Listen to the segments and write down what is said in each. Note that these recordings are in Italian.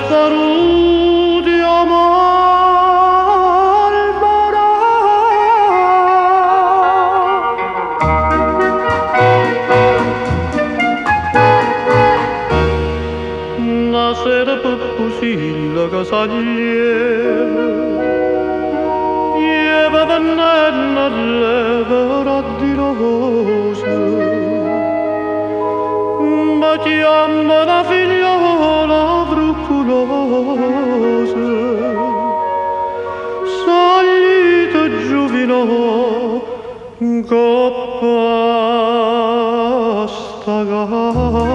testarudio Marlboro. Una sera Puppusilla casagliera Ieva vennenna all'evera di rose, ma chiama la figliola frucculosa, salita giovino coppa sta casa.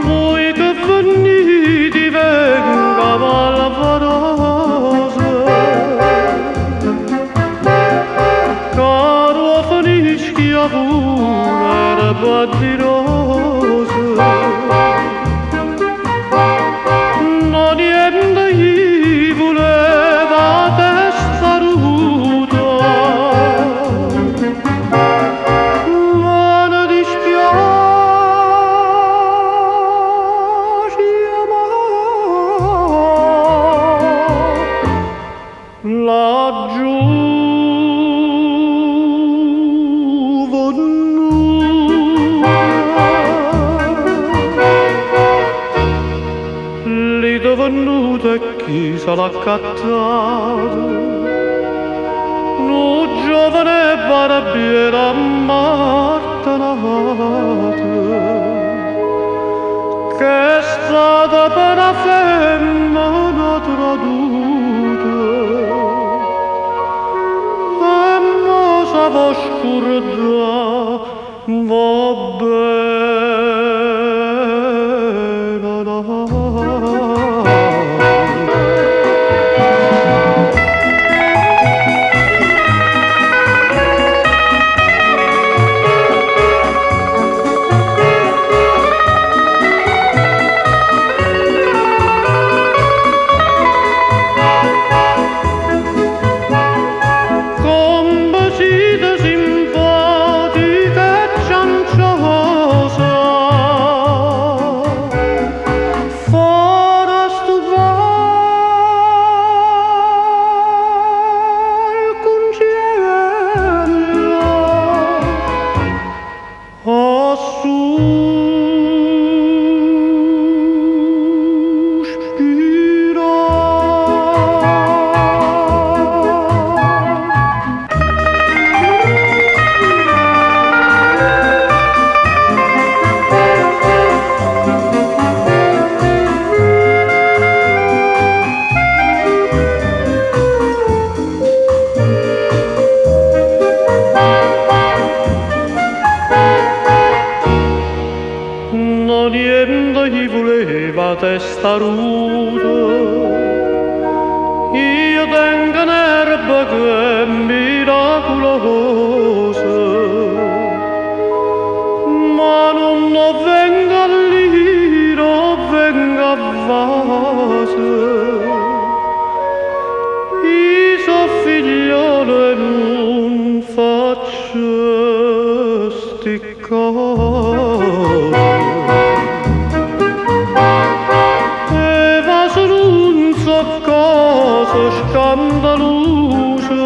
Voi che venite venga valvarosa, caro finischi a pure erba di rose, non niente gli voleva testaruto, ma ne dispiace laggiù venuta e chi se l'ha accattato, un giovane barbiere ammartanato, che è stata per una femmina traduta, e mo sa va scurda, va niente gli voleva testaruto, io tengo un'erba che è miracolosa, ma non venga a liro, venga a vase, io so figliolo e non faccio sti cose. Cosa scandalosa,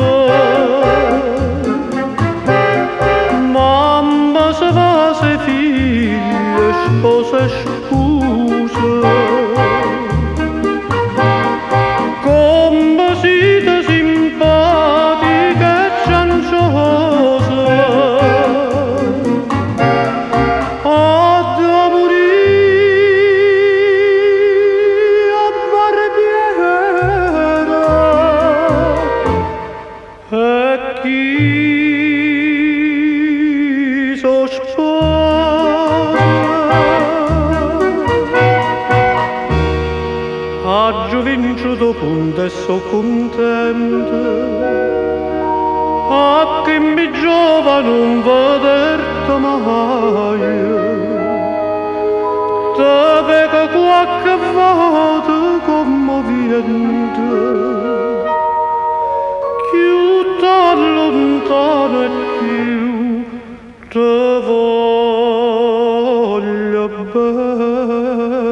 mamma se va se figlia sposa e scusa, come siete simpatica e cianciosa, Aggio vinciuto punto e so contento, a che mi giova non vederti mai, te vedo qualche volta commovente, più lontano e più te voglio. voglio bene.